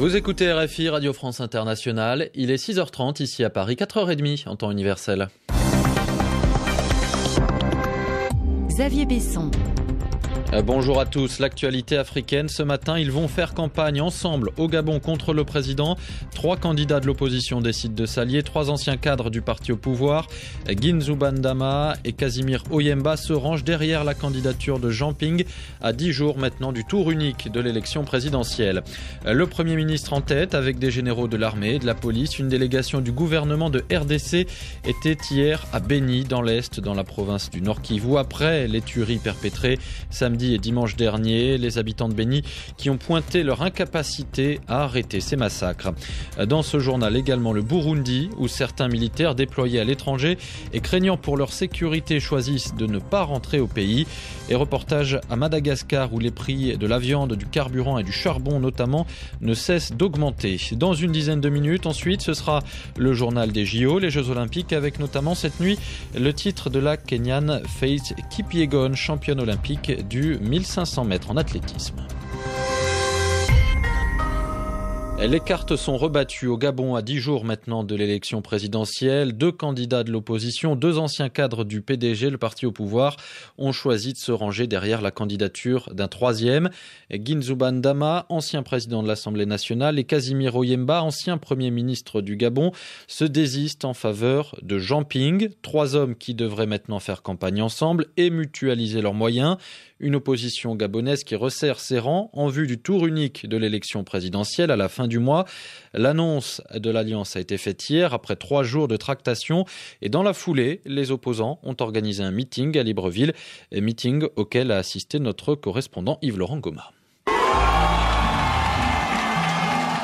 Vous écoutez RFI, Radio France Internationale. Il est 6h30 ici à Paris, 4h30 en temps universel. Xavier Besson. Bonjour à tous. L'actualité africaine. Ce matin, ils vont faire campagne ensemble au Gabon contre le président. 3 candidats de l'opposition décident de s'allier. 3 anciens cadres du parti au pouvoir, Ginzuba Ndama et Casimir Oyemba, se rangent derrière la candidature de Jean Ping à 10 jours maintenant du tour unique de l'élection présidentielle. Le Premier ministre en tête avec des généraux de l'armée et de la police. Une délégation du gouvernement de RDC était hier à Beni, dans l'Est, dans la province du Nord Kivu, après les tueries perpétrées samedi et dimanche dernier, les habitants de Beni qui ont pointé leur incapacité à arrêter ces massacres. Dans ce journal également le Burundi, où certains militaires déployés à l'étranger et craignant pour leur sécurité choisissent de ne pas rentrer au pays. Et reportage à Madagascar, où les prix de la viande, du carburant et du charbon notamment ne cessent d'augmenter. Dans une dizaine de minutes, ensuite, ce sera le journal des JO, les Jeux Olympiques, avec notamment cette nuit le titre de la Kenyane Faith Kipyegon, championne olympique du 1500 mètres en athlétisme. Les cartes sont rebattues au Gabon à 10 jours maintenant de l'élection présidentielle. 2 candidats de l'opposition, 2 anciens cadres du PDG, le parti au pouvoir, ont choisi de se ranger derrière la candidature d'un 3e. Ginzuba Ndama, ancien président de l'Assemblée nationale, et Casimir Oyemba, ancien premier ministre du Gabon, se désistent en faveur de Jean Ping. 3 hommes qui devraient maintenant faire campagne ensemble et mutualiser leurs moyens. Une opposition gabonaise qui resserre ses rangs en vue du tour unique de l'élection présidentielle à la fin du mois. L'annonce de l'alliance a été faite hier après 3 jours de tractation et dans la foulée, les opposants ont organisé un meeting à Libreville, meeting auquel a assisté notre correspondant Yves-Laurent Goma.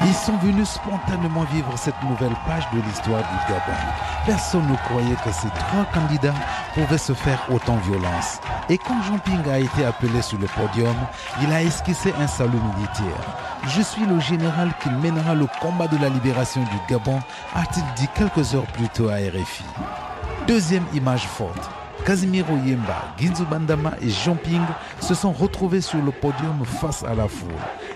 Ils sont venus spontanément vivre cette nouvelle page de l'histoire du Gabon. Personne ne croyait que ces 3 candidats pouvaient se faire autant violence. Et quand Jean Ping a été appelé sur le podium, il a esquissé un salut militaire. Je suis le général qui mènera le combat de la libération du Gabon, a-t-il dit quelques heures plus tôt à RFI. Deuxième image forte. Casimir Oyemba, Ginzuba Ndama et Jean Ping se sont retrouvés sur le podium face à la foule.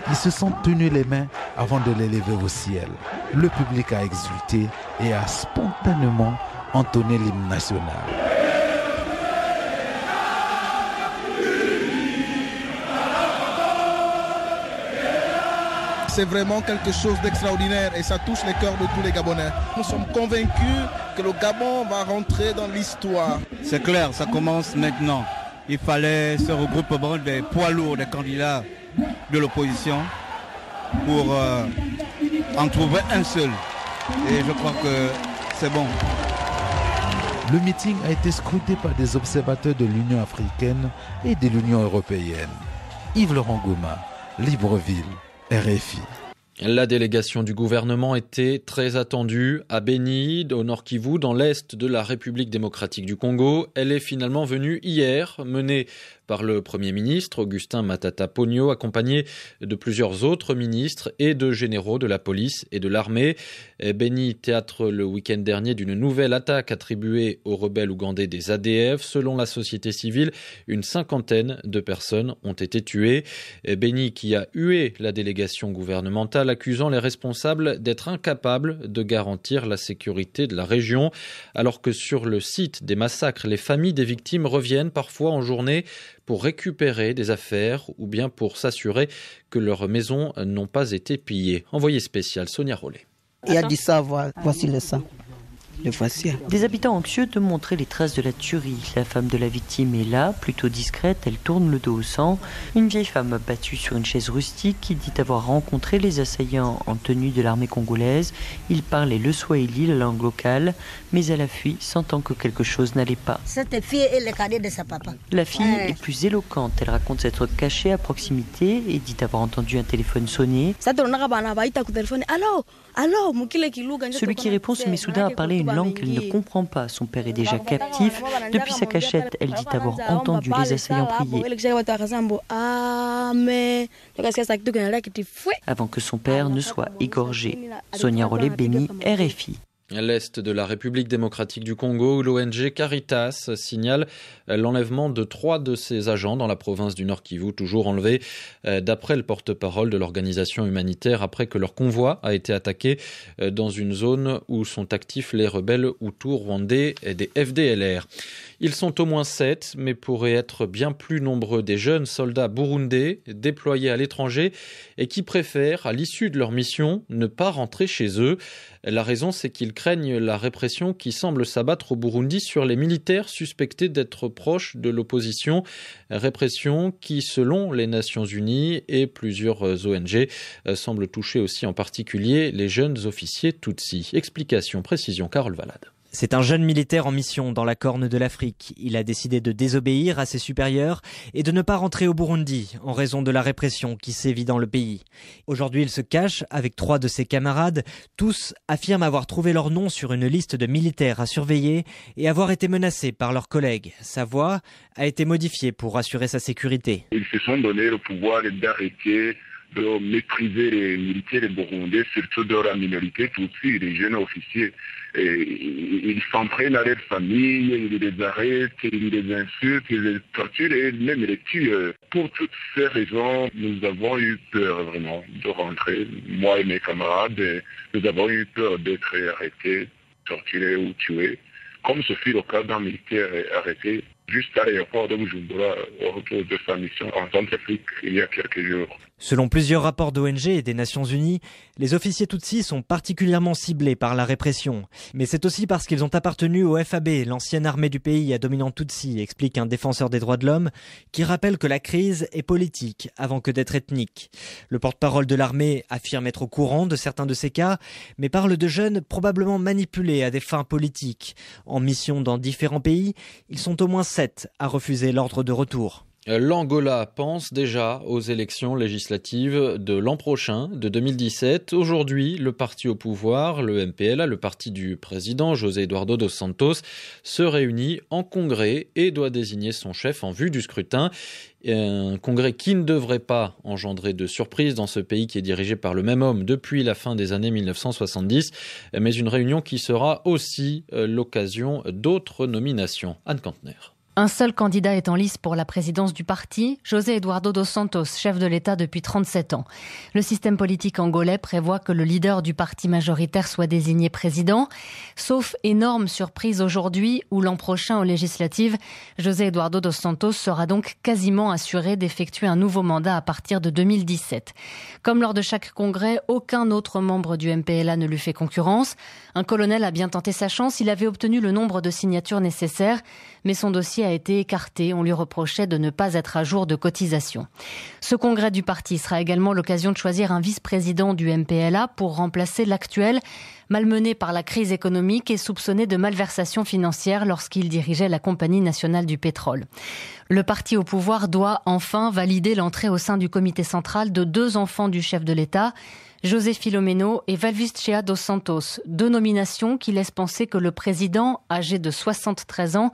Ils se sont tenus les mains avant de les lever au ciel. Le public a exulté et a spontanément entonné l'hymne national. C'est vraiment quelque chose d'extraordinaire et ça touche les cœurs de tous les Gabonais. Nous sommes convaincus que le Gabon va rentrer dans l'histoire. C'est clair, ça commence maintenant. Il fallait ce regroupement des poids lourds, des candidats de l'opposition pour en trouver un seul. Et je crois que c'est bon. Le meeting a été scruté par des observateurs de l'Union africaine et de l'Union européenne. Yves-Laurent Goma, Libreville, RFI. La délégation du gouvernement était très attendue à Beni, au Nord Kivu, dans l'est de la République démocratique du Congo. Elle est finalement venue hier, menée par le Premier ministre Augustin Matata Ponyo, accompagné de plusieurs autres ministres et de généraux de la police et de l'armée. Beni, théâtre le week-end dernier d'une nouvelle attaque attribuée aux rebelles ougandais des ADF. Selon la société civile, une 50aine de personnes ont été tuées. Beni qui a hué la délégation gouvernementale, accusant les responsables d'être incapables de garantir la sécurité de la région, alors que sur le site des massacres, les familles des victimes reviennent parfois en journée pour récupérer des affaires ou bien pour s'assurer que leurs maisons n'ont pas été pillées. Envoyé spécial, Sonia Rollet. Il y a du savoir, voici le sang. Le voici. Des habitants anxieux de montrer les traces de la tuerie. La femme de la victime est là, plutôt discrète, elle tourne le dos au sang. Une vieille femme battue sur une chaise rustique qui dit avoir rencontré les assaillants en tenue de l'armée congolaise. Ils parlaient le swahili, la langue locale, mais elle a fui, sentant que quelque chose n'allait pas. Cette fille est le cadet de sa papa. La fille est plus éloquente, elle raconte s'être cachée à proximité et dit avoir entendu un téléphone sonner. Celui qui répond se met soudain à parler une langue qu'elle ne comprend pas. Son père est déjà captif. Depuis sa cachette, elle dit avoir entendu les assaillants prier. Avant que son père ne soit égorgé. Sonia Rollet, Beni, RFI. L'Est de la République démocratique du Congo, où l'ONG Caritas signale l'enlèvement de 3 de ses agents dans la province du Nord Kivu, toujours enlevés d'après le porte-parole de l'organisation humanitaire après que leur convoi a été attaqué dans une zone où sont actifs les rebelles Hutus rwandais et des FDLR. Ils sont au moins 7, mais pourraient être bien plus nombreux des jeunes soldats burundais déployés à l'étranger et qui préfèrent, à l'issue de leur mission, ne pas rentrer chez eux. La raison, c'est qu'ils craignent la répression qui semble s'abattre au Burundi sur les militaires suspectés d'être proches de l'opposition. Répression qui, selon les Nations Unies et plusieurs ONG, semble toucher aussi en particulier les jeunes officiers Tutsis. Explication, précision, Carole Valade. C'est un jeune militaire en mission dans la Corne de l'Afrique. Il a décidé de désobéir à ses supérieurs et de ne pas rentrer au Burundi en raison de la répression qui sévit dans le pays. Aujourd'hui, il se cache avec 3 de ses camarades. Tous affirment avoir trouvé leur nom sur une liste de militaires à surveiller et avoir été menacés par leurs collègues. Sa voix a été modifiée pour assurer sa sécurité. Ils se sont donné le pouvoir d'arrêter, de mépriser les militaires burundais, surtout de la minorité Tutsi, les jeunes officiers. Et ils s'en prennent à leur famille, ils les arrêtent, ils les insultent, ils les torturent et même les tuent. Pour toutes ces raisons, nous avons eu peur vraiment de rentrer, moi et mes camarades, et nous avons eu peur d'être arrêtés, torturés ou tués, comme ce fut le cas d'un militaire arrêté juste à l'aéroport de Bujumbura au retour de sa mission en Centrafrique il y a quelques jours. Selon plusieurs rapports d'ONG et des Nations Unies, les officiers Tutsis sont particulièrement ciblés par la répression. Mais c'est aussi parce qu'ils ont appartenu au FAB, l'ancienne armée du pays à dominant Tutsi, explique un défenseur des droits de l'homme, qui rappelle que la crise est politique avant que d'être ethnique. Le porte-parole de l'armée affirme être au courant de certains de ces cas, mais parle de jeunes probablement manipulés à des fins politiques. En mission dans différents pays, ils sont au moins 7 à refuser l'ordre de retour. L'Angola pense déjà aux élections législatives de l'an prochain, de 2017. Aujourd'hui, le parti au pouvoir, le MPLA, le parti du président José Eduardo dos Santos, se réunit en congrès et doit désigner son chef en vue du scrutin. Un congrès qui ne devrait pas engendrer de surprise dans ce pays qui est dirigé par le même homme depuis la fin des années 1970, mais une réunion qui sera aussi l'occasion d'autres nominations. Anne Kantner. Un seul candidat est en lice pour la présidence du parti, José Eduardo dos Santos, chef de l'État depuis 37 ans. Le système politique angolais prévoit que le leader du parti majoritaire soit désigné président, sauf énorme surprise aujourd'hui où l'an prochain aux législatives, José Eduardo dos Santos sera donc quasiment assuré d'effectuer un nouveau mandat à partir de 2017. Comme lors de chaque congrès, aucun autre membre du MPLA ne lui fait concurrence. Un colonel a bien tenté sa chance, il avait obtenu le nombre de signatures nécessaires, mais son dossier a été écarté. On lui reprochait de ne pas être à jour de cotisation. Ce congrès du parti sera également l'occasion de choisir un vice-président du MPLA pour remplacer l'actuel, malmené par la crise économique et soupçonné de malversation financière lorsqu'il dirigeait la Compagnie nationale du pétrole. Le parti au pouvoir doit enfin valider l'entrée au sein du comité central de 2 enfants du chef de l'État, José Filomeno et Valvicea dos Santos, 2 nominations qui laissent penser que le président, âgé de 73 ans,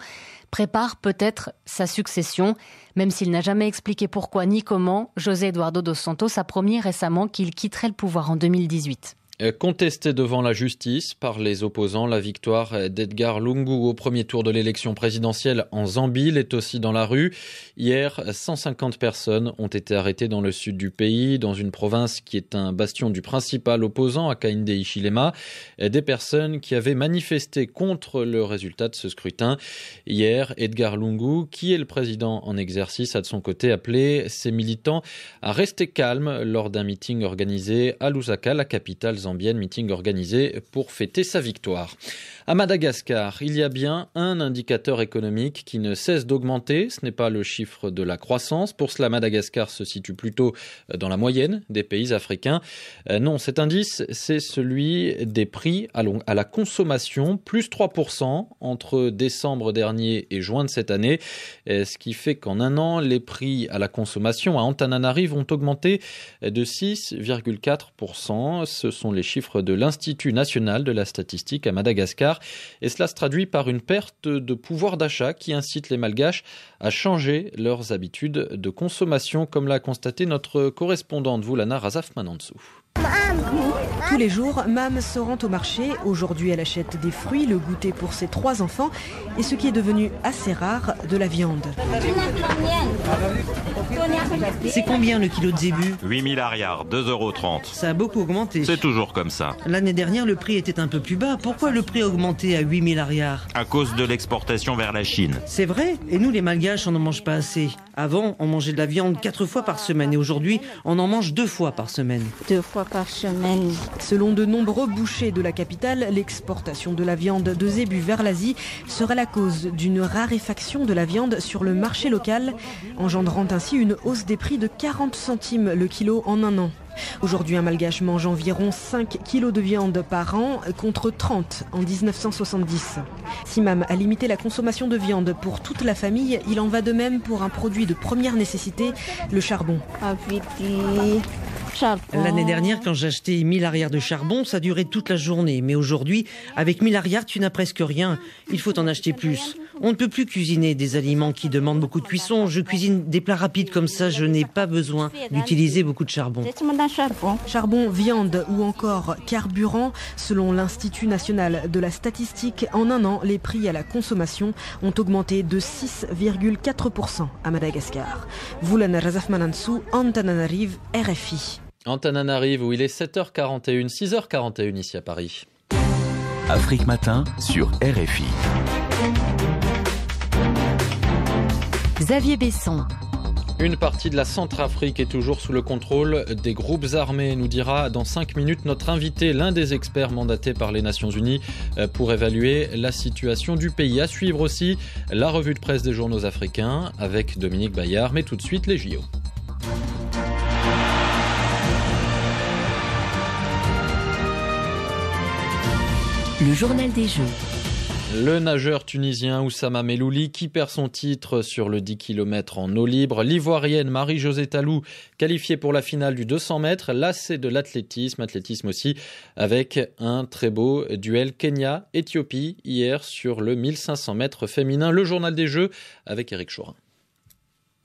prépare peut-être sa succession. Même s'il n'a jamais expliqué pourquoi ni comment, José Eduardo dos Santos a promis récemment qu'il quitterait le pouvoir en 2018. Contestée devant la justice par les opposants, la victoire d'Edgar Lungu au premier tour de l'élection présidentielle en Zambie est aussi dans la rue. Hier, 150 personnes ont été arrêtées dans le sud du pays, dans une province qui est un bastion du principal opposant, Hakainde Hichilema, des personnes qui avaient manifesté contre le résultat de ce scrutin. Hier, Edgar Lungu, qui est le président en exercice, a de son côté appelé ses militants à rester calmes lors d'un meeting organisé à Lusaka, la capitale zambienne, meeting organisé pour fêter sa victoire. À Madagascar, il y a bien un indicateur économique qui ne cesse d'augmenter. Ce n'est pas le chiffre de la croissance. Pour cela, Madagascar se situe plutôt dans la moyenne des pays africains. Non, cet indice, c'est celui des prix à la consommation, plus 3% entre décembre dernier et juin de cette année. Ce qui fait qu'en un an, les prix à la consommation à Antananarive ont augmenté de 6,4%. Ce sont les chiffres de l'Institut national de la statistique à Madagascar. Et cela se traduit par une perte de pouvoir d'achat qui incite les Malgaches à changer leurs habitudes de consommation, comme l'a constaté notre correspondante Voulana Razaf Manantsou. Tous les jours, Mam se rend au marché. Aujourd'hui, elle achète des fruits, le goûter pour ses 3 enfants et ce qui est devenu assez rare, de la viande. C'est combien le kilo de zébu ? 8 000 arrières, 2,30 €. Ça a beaucoup augmenté. C'est toujours comme ça. L'année dernière, le prix était un peu plus bas. Pourquoi le prix a augmenté à 8 000 arrières ? À cause de l'exportation vers la Chine. C'est vrai. Et nous, les Malgaches, on n'en mange pas assez. Avant, on mangeait de la viande 4 fois par semaine. Et aujourd'hui, on en mange 2 fois par semaine. 2 fois par semaine. Selon de nombreux bouchers de la capitale, l'exportation de la viande de zébu vers l'Asie serait la cause d'une raréfaction de la viande sur le marché local, engendrant ainsi une hausse des prix de 40 centimes le kilo en un an. Aujourd'hui, un Malgache mange environ 5 kilos de viande par an contre 30 en 1970. Si Mam a limité la consommation de viande pour toute la famille, il en va de même pour un produit de première nécessité, le charbon. L'année dernière, quand j'achetais 1000 arrières de charbon, ça durait toute la journée. Mais aujourd'hui, avec 1000 arrières, tu n'as presque rien. Il faut en acheter plus. On ne peut plus cuisiner des aliments qui demandent beaucoup de cuisson. Je cuisine des plats rapides comme ça, je n'ai pas besoin d'utiliser beaucoup de charbon. Charbon, viande ou encore carburant, selon l'Institut national de la statistique, en un an, les prix à la consommation ont augmenté de 6,4% à Madagascar. Voulana Razafmanansou, Antananarive, RFI. Antananarive, où il est 7h41, 6h41 ici à Paris. Afrique Matin sur RFI. Xavier Besson. Une partie de la Centrafrique est toujours sous le contrôle des groupes armés, nous dira dans 5 minutes notre invité, l'un des experts mandatés par les Nations Unies pour évaluer la situation du pays. À suivre aussi la revue de presse des journaux africains avec Dominique Bayard, mais tout de suite les JO. Le journal des Jeux. Le nageur tunisien Oussama Melouli qui perd son titre sur le 10 km en eau libre. L'Ivoirienne Marie-Josée Talou qualifiée pour la finale du 200 mètres. Là, c'est de l'athlétisme aussi, avec un très beau duel Kenya-Éthiopie hier sur le 1500 mètres féminin. Le journal des Jeux avec Éric Chorin.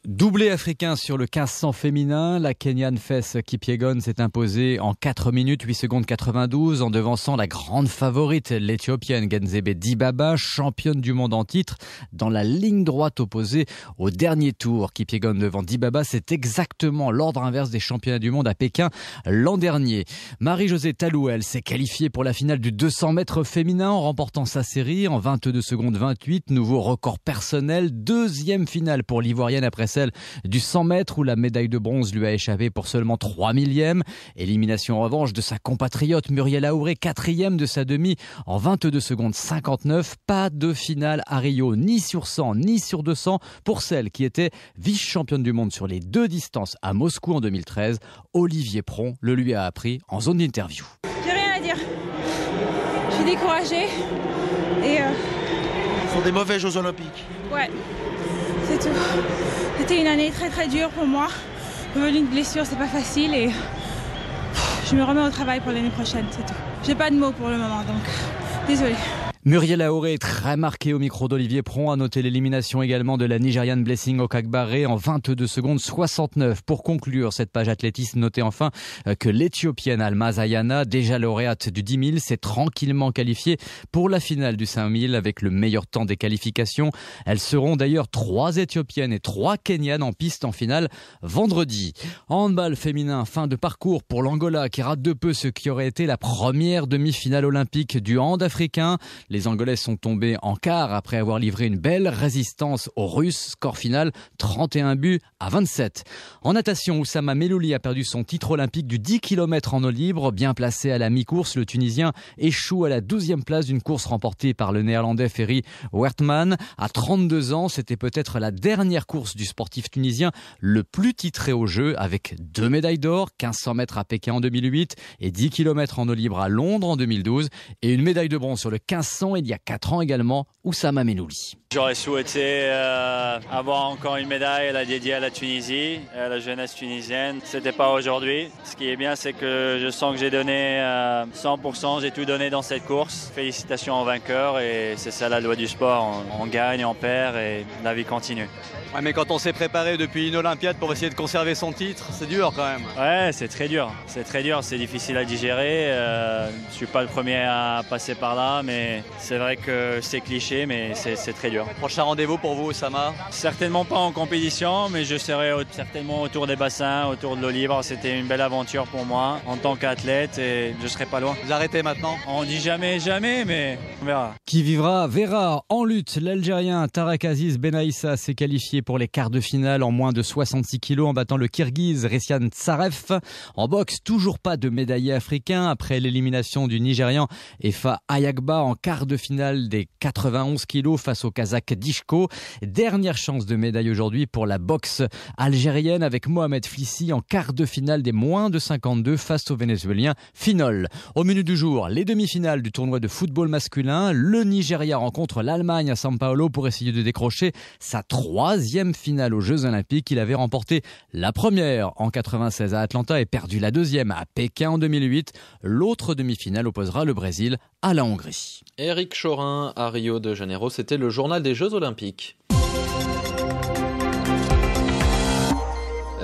Doublé africain sur le 1500 féminin, la Kenyane Fess Kipyegon s'est imposée en 4 minutes 8 secondes 92 en devançant la grande favorite, l'Éthiopienne Genzebe Dibaba, championne du monde en titre, dans la ligne droite opposée au dernier tour. Kipyegon devant Dibaba, c'est exactement l'ordre inverse des championnats du monde à Pékin l'an dernier. Marie-Josée Talou, elle, s'est qualifiée pour la finale du 200 mètres féminin en remportant sa série en 22 secondes 28, nouveau record personnel, deuxième finale pour l'Ivoirienne après celle du 100 mètres où la médaille de bronze lui a échappé pour seulement 3 millièmes. Élimination en revanche de sa compatriote Muriel Aouré, quatrième de sa demi en 22 secondes 59. Pas de finale à Rio, ni sur 100 ni sur 200 pour celle qui était vice-championne du monde sur les 2 distances à Moscou en 2013. Olivier Pron le lui a appris en zone d'interview. J'ai rien à dire. Je suis découragée et Ce sont des mauvais Jeux Olympiques. Ouais, c'est tout. C'était une année très très dure pour moi. Revenir de blessure, c'est pas facile et je me remets au travail pour l'année prochaine, c'est tout. J'ai pas de mots pour le moment, donc désolée. Muriel Aouré est très marquée au micro d'Olivier Pron, a noté l'élimination également de la Nigériane Blessing Okagbare en 22 secondes 69. Pour conclure cette page athlétisme, notez enfin que l'Éthiopienne Almaz Ayana, déjà lauréate du 10 000, s'est tranquillement qualifiée pour la finale du 5000 avec le meilleur temps des qualifications. Elles seront d'ailleurs 3 Éthiopiennes et 3 Kenyanes en piste en finale vendredi. En handball féminin, fin de parcours pour l'Angola qui rate de peu ce qui aurait été la première demi-finale olympique du hand africain. Les Angolais sont tombés en quart après avoir livré une belle résistance aux Russes. Score final 31 buts à 27. En natation, Oussama Melouli a perdu son titre olympique du 10 km en eau libre. Bien placé à la mi-course, le Tunisien échoue à la 12e place d'une course remportée par le Néerlandais Ferry Wertmann. À 32 ans, c'était peut-être la dernière course du sportif tunisien le plus titré au jeu avec 2 médailles d'or, 1500 mètres à Pékin en 2008 et 10 km en eau libre à Londres en 2012 et une médaille de bronze sur le 1500 il y a 4 ans également, Oussama Melouli. J'aurais souhaité avoir encore une médaille la dédiée à la Tunisie, à la jeunesse tunisienne. C'était pas aujourd'hui. Ce qui est bien, c'est que je sens que j'ai donné 100%, j'ai tout donné dans cette course. Félicitations aux vainqueurs et c'est ça la loi du sport. On gagne, on perd et la vie continue. Ouais, mais quand on s'est préparé depuis une Olympiade pour essayer de conserver son titre, c'est dur quand même. Ouais, c'est très dur, c'est difficile à digérer. Je suis pas le premier à passer par là, mais c'est vrai que c'est cliché, mais c'est très dur. Prochain rendez-vous pour vous, Oussama? Certainement pas en compétition, mais je serai certainement autour des bassins, autour de l'eau libre. C'était une belle aventure pour moi en tant qu'athlète et je serai pas loin. Vous arrêtez maintenant? On dit jamais jamais, mais on verra. Qui vivra verra. En lutte, l'Algérien Tarak Aziz Benaïssa s'est qualifié pour les quarts de finale en moins de 66 kilos en battant le Kirghiz Ressian Tsaref. En boxe, toujours pas de médaillé africain après l'élimination du Nigérian Efa Ayagba en quart de finale des 91 kilos face au Kazakh Dishko. Dernière chance de médaille aujourd'hui pour la boxe algérienne avec Mohamed Flissi en quart de finale des moins de 52 face au Vénézuélien Finol. Au menu du jour, les demi-finales du tournoi de football masculin. Le Nigeria rencontre l'Allemagne à São Paulo pour essayer de décrocher sa 3e finale aux Jeux Olympiques. Il avait remporté la première en 96 à Atlanta et perdu la deuxième à Pékin en 2008. L'autre demi-finale opposera le Brésil à la Hongrie. Éric Chorin à Rio de Janeiro, c'était le journal des Jeux Olympiques.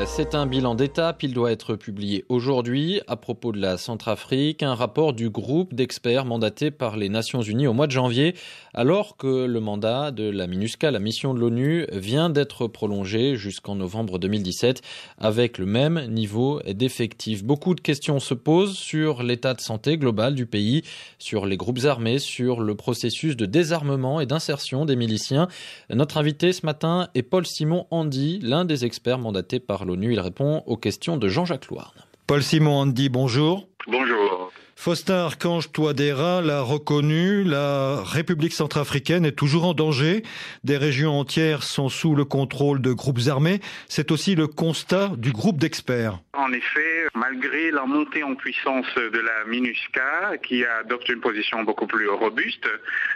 C'est un bilan d'étape, il doit être publié aujourd'hui. À propos de la Centrafrique, un rapport du groupe d'experts mandaté par les Nations Unies au mois de janvier, alors que le mandat de la MINUSCA, la mission de l'ONU, vient d'être prolongé jusqu'en novembre 2017 avec le même niveau d'effectifs. Beaucoup de questions se posent sur l'état de santé global du pays, sur les groupes armés, sur le processus de désarmement et d'insertion des miliciens. Notre invité ce matin est Paul-Simon Handy, l'un des experts mandatés par l'ONU. Il répond aux questions de Jean-Jacques Louarn. Paul-Simon Handy, bonjour. Bonjour. Faustin Archange Touadéra l'a reconnu, la République centrafricaine est toujours en danger. Des régions entières sont sous le contrôle de groupes armés. C'est aussi le constat du groupe d'experts. En effet, malgré la montée en puissance de la MINUSCA, qui adopte une position beaucoup plus robuste,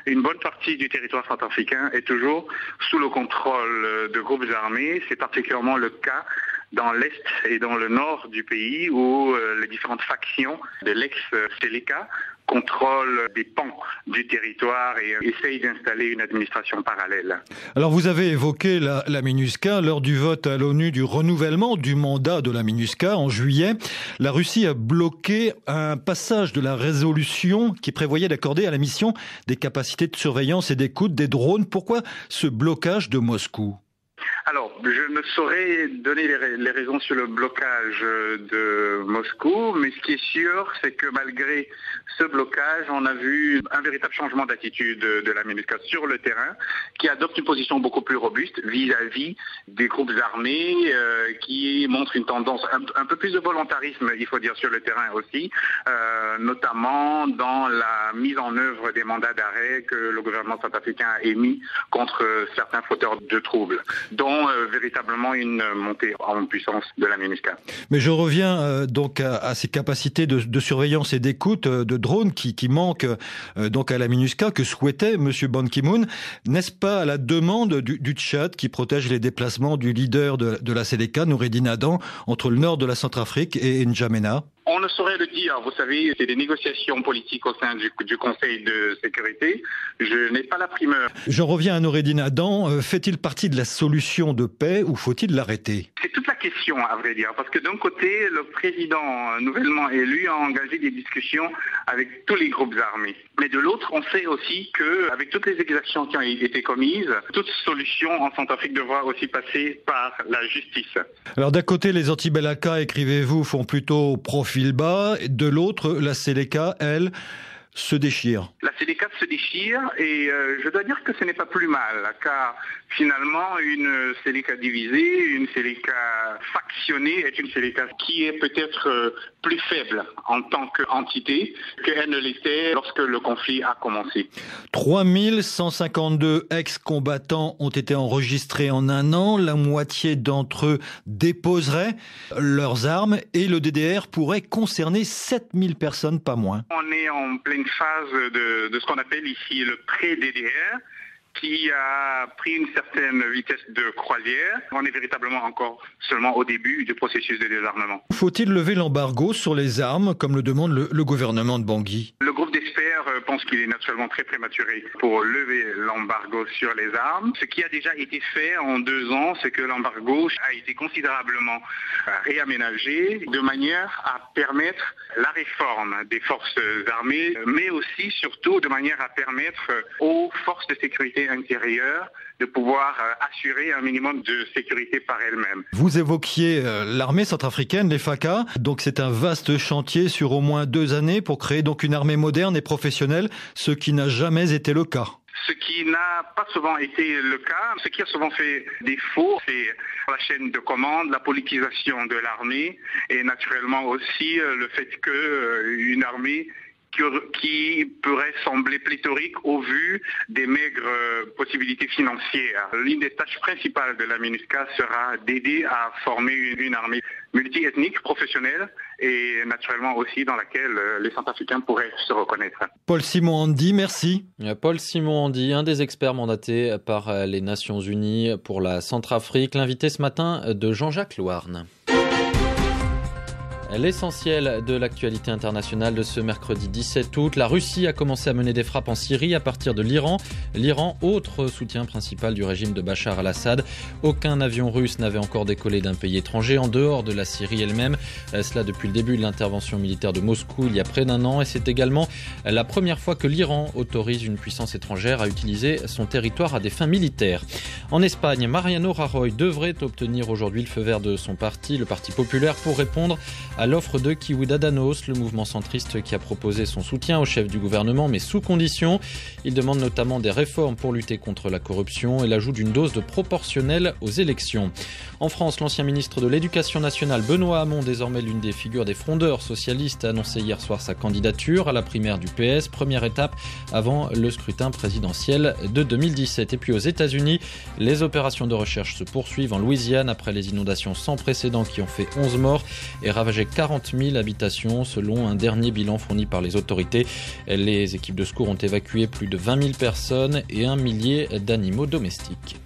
une bonne partie du territoire centrafricain est toujours sous le contrôle de groupes armés. C'est particulièrement le cas dans l'est et dans le nord du pays où les différentes factions de l'ex-Seleka contrôlent des pans du territoire et essayent d'installer une administration parallèle. Alors vous avez évoqué la MINUSCA lors du vote à l'ONU du renouvellement du mandat de la MINUSCA en juillet. La Russie a bloqué un passage de la résolution qui prévoyait d'accorder à la mission des capacités de surveillance et d'écoute des drones. Pourquoi ce blocage de Moscou ? Alors, je ne saurais donner les raisons sur le blocage de Moscou, mais ce qui est sûr, c'est que malgré ce blocage, on a vu un véritable changement d'attitude de la MINUSCA sur le terrain, qui adopte une position beaucoup plus robuste vis-à-vis des groupes armés, qui montrent une tendance un peu plus de volontarisme, il faut dire, sur le terrain aussi, notamment dans la mise en œuvre des mandats d'arrêt que le gouvernement centrafricain a émis contre certains fauteurs de troubles, dont véritablement une montée en puissance de la MINUSCA. Mais je reviens donc à ces capacités de surveillance et d'écoute de drones qui manquent donc à la MINUSCA, que souhaitait M. Ban Ki-moon. N'est-ce pas à la demande du Tchad qui protège les déplacements du leader de la Seleka, Noureddin Adan, entre le nord de la Centrafrique et N'Djamena ? On ne saurait le dire. Vous savez, c'est des négociations politiques au sein du Conseil de sécurité. Je n'ai pas la primeur. J'en reviens à Noureddin Adan. Fait-il partie de la solution de paix ou faut-il l'arrêter ? C'est toute la question, à vrai dire. Parce que d'un côté, le président nouvellement élu a engagé des discussions avec tous les groupes armés. Mais de l'autre, on sait aussi qu'avec toutes les exactions qui ont été commises, toute solution en Centrafrique devra aussi passer par la justice. Alors d'un côté, les anti-Bellaka, écrivez-vous, font plutôt profil bas. De l'autre, la Seleka, elle, se déchire. La Seleka se déchire et je dois dire que ce n'est pas plus mal, car finalement, une Seleka divisée, une Seleka factionnée est une Seleka qui est peut-être plus faible en tant qu'entité qu'elle ne l'était lorsque le conflit a commencé. 3152 ex-combattants ont été enregistrés en un an. La moitié d'entre eux déposeraient leurs armes et le DDR pourrait concerner 7000 personnes, pas moins. On est en pleine phase de ce qu'on appelle ici le pré-DDR, qui a pris une certaine vitesse de croisière. On est véritablement encore seulement au début du processus de désarmement. Faut-il lever l'embargo sur les armes, comme le demande le gouvernement de Bangui? Le groupe d'experts pense qu'il est naturellement très prématuré pour lever l'embargo sur les armes. Ce qui a déjà été fait en 2 ans, c'est que l'embargo a été considérablement réaménagé de manière à permettre la réforme des forces armées, mais aussi, surtout, de manière à permettre aux forces de sécurité intérieure de pouvoir assurer un minimum de sécurité par elles-mêmes. Vous évoquiez l'armée centrafricaine, les FACA. Donc c'est un vaste chantier sur au moins 2 années pour créer donc une armée moderne et professionnelle, ce qui n'a jamais été le cas. Ce qui n'a pas souvent été le cas, ce qui a souvent fait défaut, c'est la chaîne de commande, la politisation de l'armée et naturellement aussi le fait qu'une armée qui pourrait sembler pléthorique au vu des maigres possibilités financières. L'une des tâches principales de la MINUSCA sera d'aider à former une armée multiethnique, professionnelle et naturellement aussi dans laquelle les Centrafricains pourraient se reconnaître. Paul-Simon Andy, merci. Paul-Simon Andy, un des experts mandatés par les Nations Unies pour la Centrafrique, l'invité ce matin de Jean-Jacques Louarn. L'essentiel de l'actualité internationale de ce mercredi 17 août. La Russie a commencé à mener des frappes en Syrie à partir de l'Iran. L'Iran, autre soutien principal du régime de Bachar al-Assad. Aucun avion russe n'avait encore décollé d'un pays étranger en dehors de la Syrie elle-même. Cela depuis le début de l'intervention militaire de Moscou il y a près d'1 an. Et c'est également la première fois que l'Iran autorise une puissance étrangère à utiliser son territoire à des fins militaires. En Espagne, Mariano Rajoy devrait obtenir aujourd'hui le feu vert de son parti, le Parti populaire, pour répondre à l'offre de Ciudadanos, le mouvement centriste qui a proposé son soutien au chef du gouvernement, mais sous condition. Il demande notamment des réformes pour lutter contre la corruption et l'ajout d'une dose de proportionnelle aux élections. En France, l'ancien ministre de l'Éducation nationale, Benoît Hamon, désormais l'une des figures des frondeurs socialistes, a annoncé hier soir sa candidature à la primaire du PS, première étape avant le scrutin présidentiel de 2017. Et puis aux États-Unis, les opérations de recherche se poursuivent en Louisiane après les inondations sans précédent qui ont fait 11 morts et ravagé 40 000 habitations selon un dernier bilan fourni par les autorités. Les équipes de secours ont évacué plus de 20 000 personnes et 1 millier d'animaux domestiques.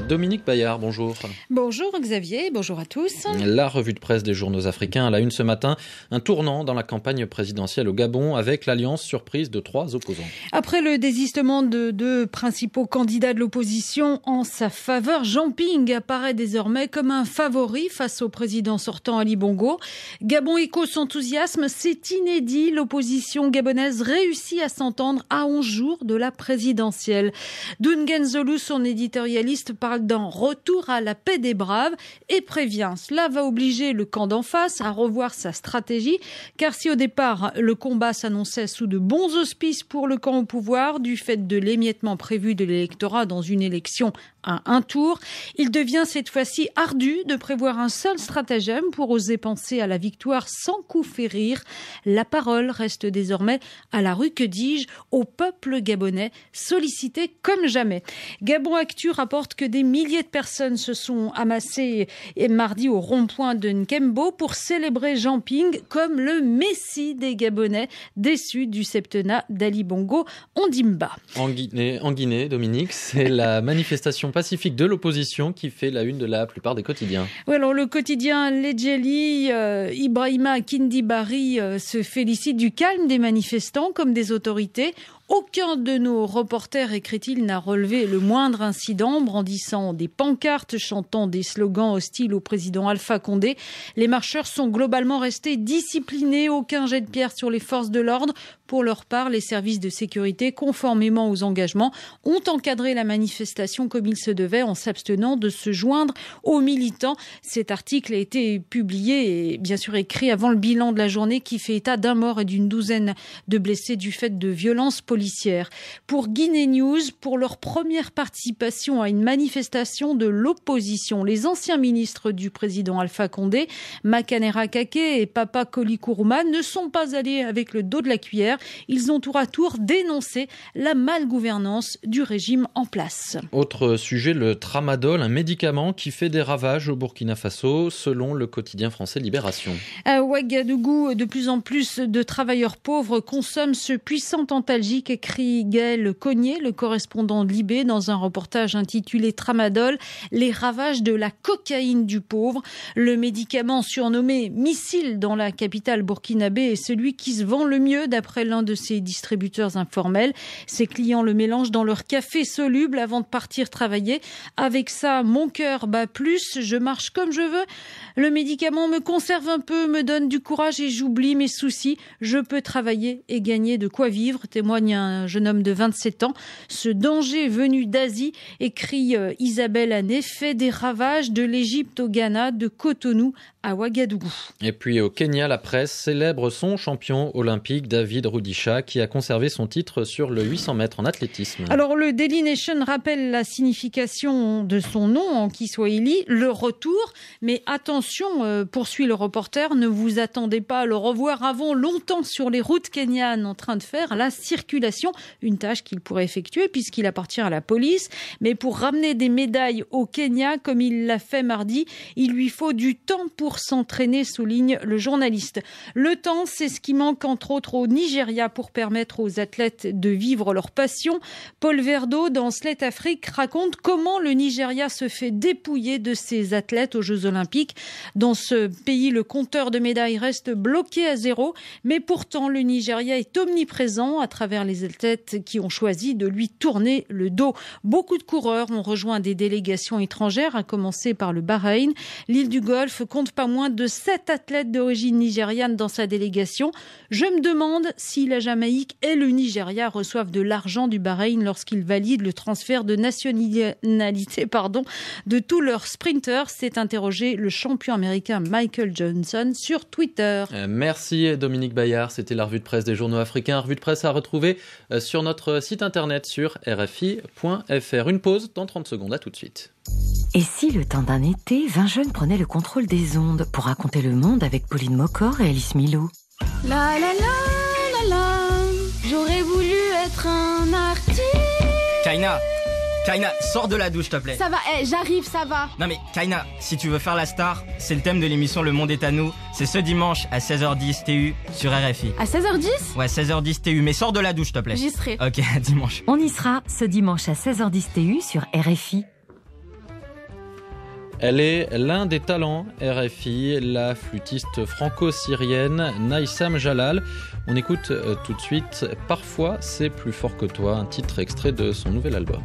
Dominique Bayard, bonjour. Bonjour Xavier, bonjour à tous. La revue de presse des journaux africains à la une ce matin, un tournant dans la campagne présidentielle au Gabon avec l'alliance surprise de 3 opposants. Après le désistement de 2 principaux candidats de l'opposition en sa faveur, Jean Ping apparaît désormais comme un favori face au président sortant Ali Bongo. Gabon écho s'enthousiasme, c'est inédit, l'opposition gabonaise réussit à s'entendre à 11 jours de la présidentielle. Dungen Zolu, son éditorialiste, parle d'un retour à la paix des braves et prévient. Cela va obliger le camp d'en face à revoir sa stratégie, car si au départ le combat s'annonçait sous de bons auspices pour le camp au pouvoir, du fait de l'émiettement prévu de l'électorat dans une élection à 1 tour, il devient cette fois-ci ardu de prévoir un seul stratagème pour oser penser à la victoire sans coup férir. La parole reste désormais à la rue, que dis-je, au peuple gabonais, sollicité comme jamais. Gabon Actu rapporte que des milliers de personnes se sont amassées mardi au rond-point de Nkembo pour célébrer Jean Ping comme le messie des Gabonais déçus du septennat d'Ali Bongo Ondimba. En Guinée, Dominique, c'est la manifestation pacifique de l'opposition qui fait la une de la plupart des quotidiens. Oui, alors le quotidien Ledjeli, Ibrahima Kindibari se félicite du calme des manifestants comme des autorités. Aucun de nos reporters, écrit-il, n'a relevé le moindre incident, brandissant des pancartes, chantant des slogans hostiles au président Alpha Condé. Les marcheurs sont globalement restés disciplinés, aucun jet de pierre sur les forces de l'ordre. Pour leur part, les services de sécurité, conformément aux engagements, ont encadré la manifestation comme il se devait en s'abstenant de se joindre aux militants. Cet article a été publié et bien sûr écrit avant le bilan de la journée qui fait état d'1 mort et d'une douzaine de blessés du fait de violences policières. Pour Guinée News, pour leur première participation à une manifestation de l'opposition, les anciens ministres du président Alpha Condé, Makanera Kake et Papa Koli Kourouma, ne sont pas allés avec le dos de la cuillère. Ils ont tour à tour dénoncé la malgouvernance du régime en place. Autre sujet, le tramadol, un médicament qui fait des ravages au Burkina Faso, selon le quotidien français Libération. À Ouagadougou, de plus en plus de travailleurs pauvres consomment ce puissant antalgique, écrit Gaël Cognier, le correspondant de Libé, dans un reportage intitulé Tramadol, les ravages de la cocaïne du pauvre. Le médicament surnommé missile dans la capitale burkinabé est celui qui se vend le mieux d'après l'un de ses distributeurs informels. Ses clients le mélangent dans leur café soluble avant de partir travailler. Avec ça, mon cœur bat plus, je marche comme je veux. Le médicament me conserve un peu, me donne du courage et j'oublie mes soucis. Je peux travailler et gagner de quoi vivre, témoigne un jeune homme de 27 ans. Ce danger venu d'Asie, écrit Isabelle Hanné, fait des ravages de l'Égypte au Ghana, de Cotonou à Ouagadougou. Et puis au Kenya, la presse célèbre son champion olympique David Rudisha qui a conservé son titre sur le 800 mètres en athlétisme. Alors le Daily Nation rappelle la signification de son nom en Kiswahili, le retour. Mais attention, poursuit le reporter, ne vous attendez pas à le revoir avant longtemps sur les routes kenyanes en train de faire la circulation. Une tâche qu'il pourrait effectuer puisqu'il appartient à la police. Mais pour ramener des médailles au Kenya, comme il l'a fait mardi, il lui faut du temps pour s'entraîner, souligne le journaliste. Le temps, c'est ce qui manque entre autres au Nigeria pour permettre aux athlètes de vivre leur passion. Paul Verdeau, dans Slate Afrique, raconte comment le Nigeria se fait dépouiller de ses athlètes aux Jeux Olympiques. Dans ce pays, le compteur de médailles reste bloqué à 0, mais pourtant le Nigeria est omniprésent à travers les athlètes qui ont choisi de lui tourner le dos. Beaucoup de coureurs ont rejoint des délégations étrangères, à commencer par le Bahreïn. L'île du Golfe compte pas moins de 7 athlètes d'origine nigériane dans sa délégation. Je me demande si la Jamaïque et le Nigeria reçoivent de l'argent du Bahreïn lorsqu'ils valident le transfert de nationalité de tous leurs sprinteurs, s'est interrogé le champion américain Michael Johnson sur Twitter. Merci Dominique Bayard, c'était la revue de presse des journaux africains. Revue de presse à retrouver sur notre site internet sur rfi.fr. Une pause dans 30 secondes, à tout de suite. Et si le temps d'un été, 20 jeunes prenaient le contrôle des ondes pour raconter le monde avec Pauline Mocor et Alice Milou? La la la la la, j'aurais voulu être un artiste. Kaina, sors de la douche, s'il te plaît. Ça va, j'arrive, ça va. Non mais Kaina, si tu veux faire la star, c'est le thème de l'émission Le Monde est à nous. C'est ce dimanche à 16h10 TU sur RFI. À 16h10 ? Ouais, 16h10 TU, mais sors de la douche, s'il te plaît. J'y serai. Ok, dimanche. On y sera ce dimanche à 16h10 TU sur RFI. Elle est l'un des talents RFI, la flûtiste franco-syrienne Naïsam Jalal. On écoute tout de suite « Parfois c'est plus fort que toi », un titre extrait de son nouvel album.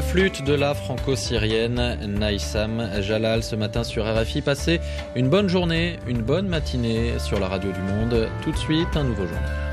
la flûte de la franco-syrienne Naïsam Jalal ce matin sur RFI. Passez une bonne journée, une bonne matinée sur la radio du Monde. Tout de suite, un nouveau journal.